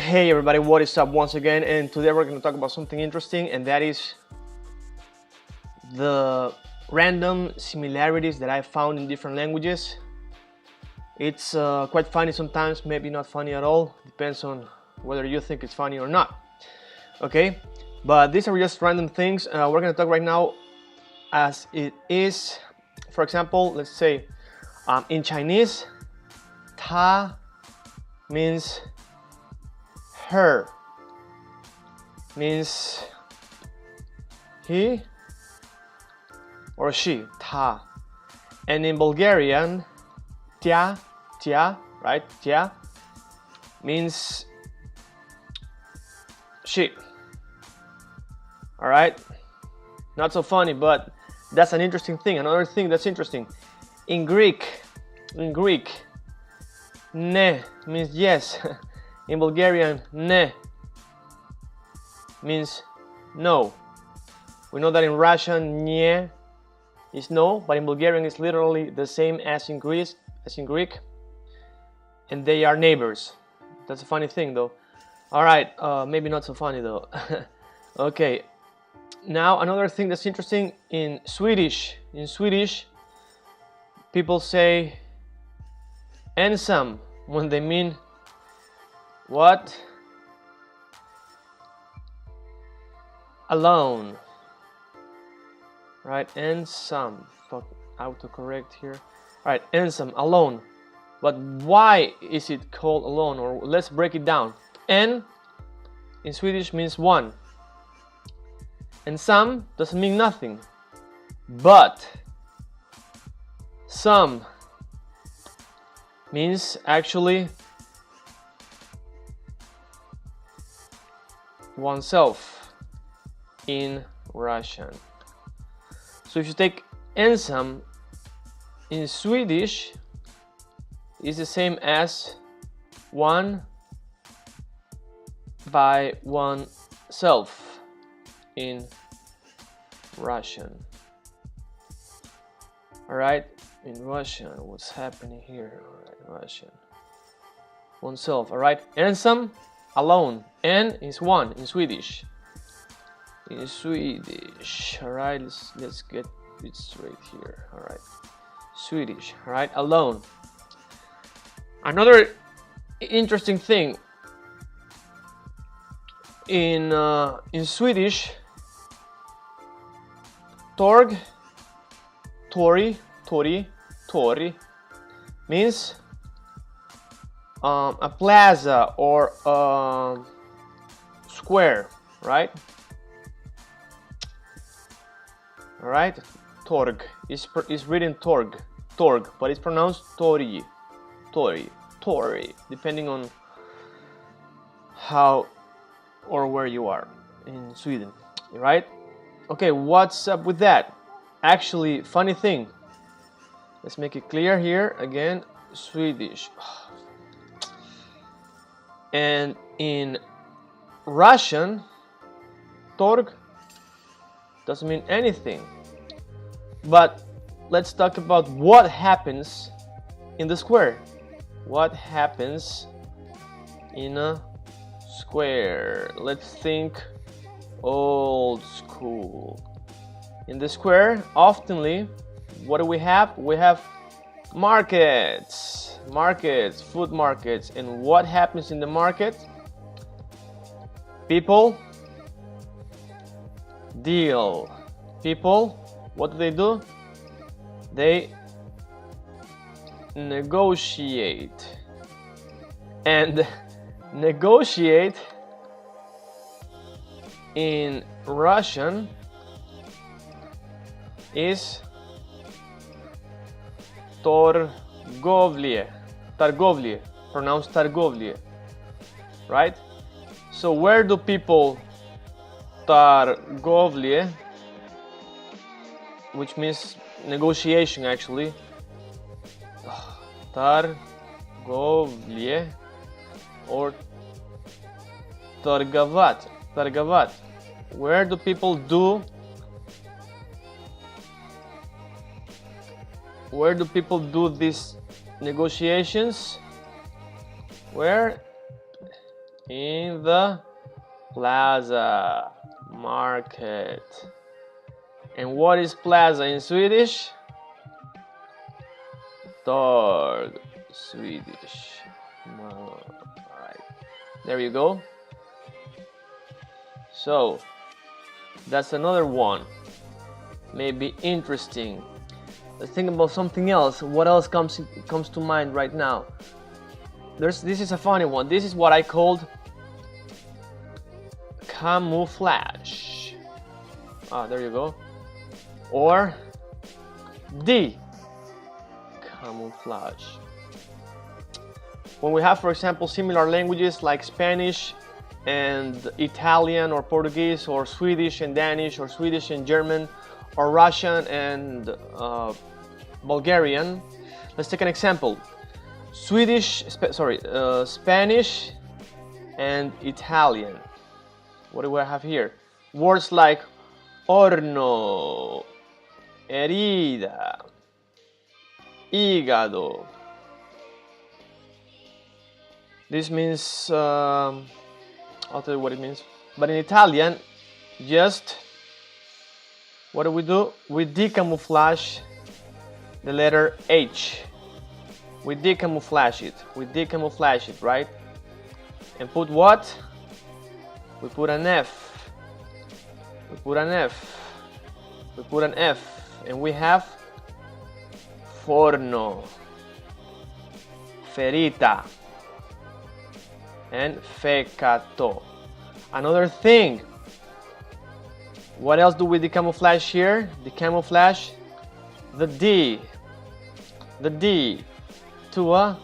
Hey everybody, what is up once again? And today we're going to talk about something interesting, and that is the random similarities that I found in different languages. It's quite funny sometimes, maybe not funny at all, depends on whether you think it's funny or not. Okay, but these are just random things. We're going to talk right now as it is. For example, let's say in Chinese, ta means her, means he or she, ta. And in Bulgarian, tia, right, tia means she. All right, not so funny, but that's an interesting thing. Another thing that's interesting, in Greek, ne means yes. In Bulgarian, ne means no. We know that in Russian, nye is no, but in Bulgarian it's literally the same as in Greek, and they are neighbors. That's a funny thing though. All right, maybe not so funny though. Okay, now another thing that's interesting, in Swedish, people say ensam when they mean what? Alone. Right, ensam. Fuck, autocorrect here. Right, ensam, alone. But why is it called alone? Or let's break it down. En in Swedish means one. Ensam doesn't mean nothing. But some means actually oneself in Russian. So if you take ensam in Swedish, is the same as one by oneself in Russian. All right, in Russian, what's happening here? All right, Russian, oneself. All right, ensam, alone. En is one in Swedish. All right, let's get it straight here. All right, Swedish. All right, alone. Another interesting thing, in Swedish, torg, tori means a plaza or a square, right? All right, torg is written torg, but it's pronounced tori, depending on how or where you are in Sweden, right? Okay, what's up with that? Actually, funny thing. Let's make it clear here again. Swedish. And in Russian, torg doesn't mean anything. But let's talk about what happens in the square. What happens in a square? Let's think old school. In the square, oftenly, what do we have? We have markets, food markets. And what happens in the market? People deal. People, what do? They negotiate. And negotiate in Russian is торговля, pronounced торговля, right? So where do people торговля, which means negotiation actually, торговля or торговать, where do people do these negotiations? Where? In the plaza, market. And what is plaza in Swedish? Torg, Swedish. Alright, there you go. So, that's another one. Maybe interesting. Let's think about something else. What else comes to mind right now? This is a funny one. This is what I called camouflage. There you go. Or camouflage. When we have, for example, similar languages like Spanish and Italian or Portuguese or Swedish and Danish or Swedish and German or Russian and Bulgarian. Let's take an example. Spanish and Italian. What do I have here? Words like horno, herida, hígado. This means, I'll tell you what it means. But in Italian, just, what do? We decamouflage the letter H. We decamouflage it, right? And put what? We put an F. We put an F. And we have forno, ferita, and fecato. Another thing. What else do we decamouflage here? Decamouflage the D. The D to a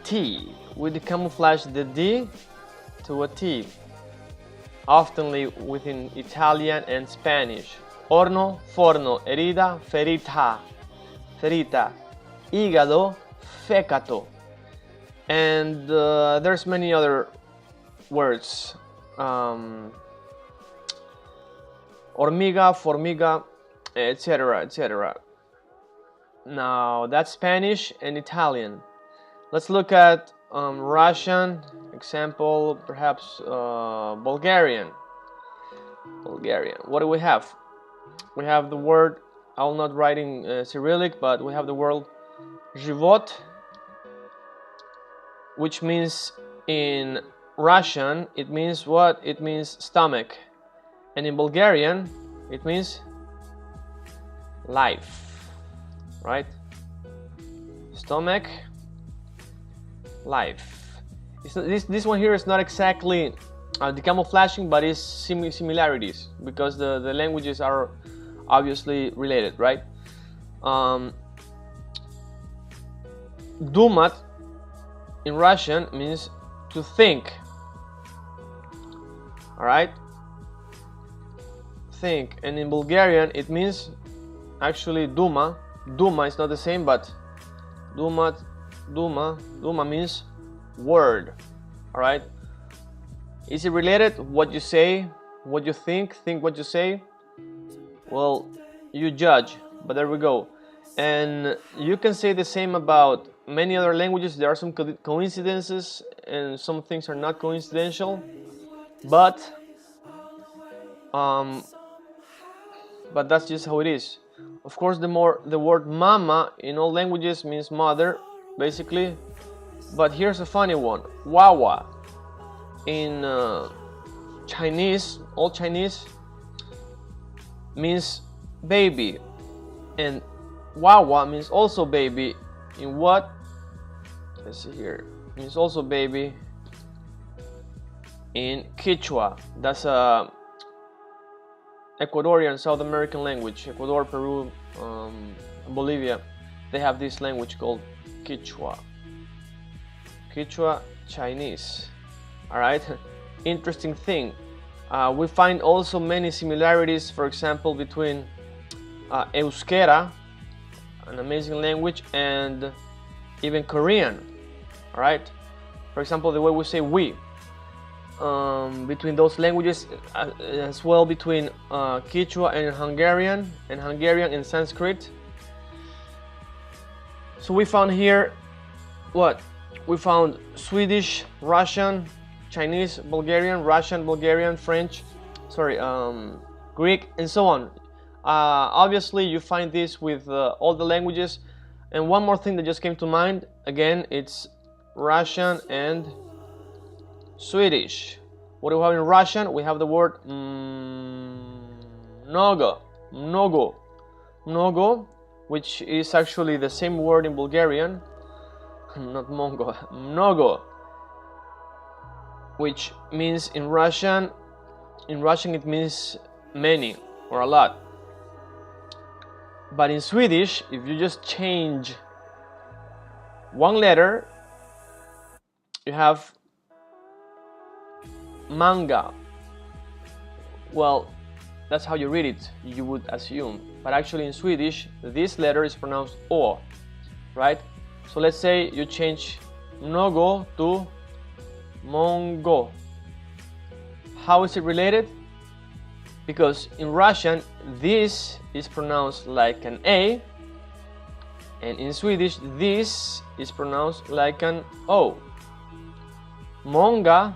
T. We decamouflage the D to a T. Oftenly within Italian and Spanish. Horno, forno, herida, ferita, hígado, fecato. And there's many other words. Hormiga, formiga, etc. Now that's Spanish and Italian. Let's look at Russian, example, perhaps Bulgarian. What do we have? We have the word, I'm not writing Cyrillic, but we have the word живот, which means in Russian, it means what? It means stomach. And in Bulgarian, it means life, right? Stomach, life. This one here is not exactly decamouflaging, but it's similarities because the languages are obviously related, right? Dumat in Russian means to think. All right, think. And in Bulgarian it means actually Duma. Duma is not the same, but Duma means word. All right, is it related? What you say, what you think what you say. Well, you judge, but there we go. And you can say the same about many other languages. There are some coincidences and some things are not coincidental, but that's just how it is. Of course, the word mama in all languages means mother, basically. But here's a funny one. Wawa in Chinese, all Chinese, means baby, and wawa means also baby in what? Let's see here. Means also baby in Quechua. That's a Ecuadorian South American language. Ecuador, Peru, Bolivia, they have this language called Quechua. Quechua Chinese. All right. Interesting thing. We find also many similarities, for example, between Euskera, an amazing language, and even Korean. All right. For example, the way we say we. Between those languages, as well between Quechua and Hungarian and Sanskrit. So we found here what? We found Swedish, Russian, Chinese, Bulgarian, Russian, Bulgarian, French, Greek, and so on. Obviously, you find this with all the languages. And one more thing that just came to mind, again, it's Russian and Swedish. What do we have in Russian? We have the word mnogo, which is actually the same word in Bulgarian, not mongo, mnogo, which means in Russian it means many or a lot. But in Swedish, if you just change one letter, you have manga. Well, that's how you read it, you would assume. But actually in Swedish, this letter is pronounced O, right? So let's say you change mnogo to mongo. How is it related? Because in Russian, this is pronounced like an A, and in Swedish, this is pronounced like an O. Monga,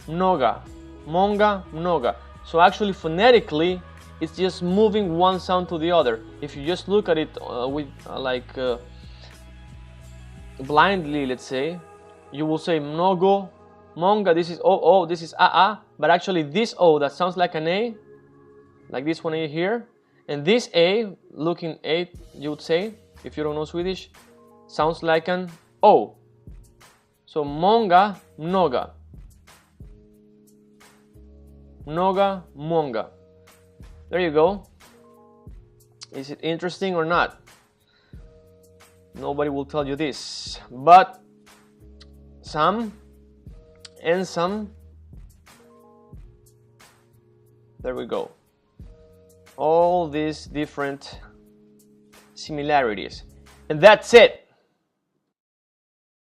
mnoga. Monga, mnoga. So actually, phonetically, it's just moving one sound to the other. If you just look at it blindly, let's say, you will say mnogo, monga, this is O, this is A, but actually this O that sounds like an A, like this one here, and this A, looking A, you would say, if you don't know Swedish, sounds like an O. So monga, mnoga. Mnoga, monga. There you go. Is it interesting or not? Nobody will tell you this, but some and some. There we go. All these different similarities. And that's it.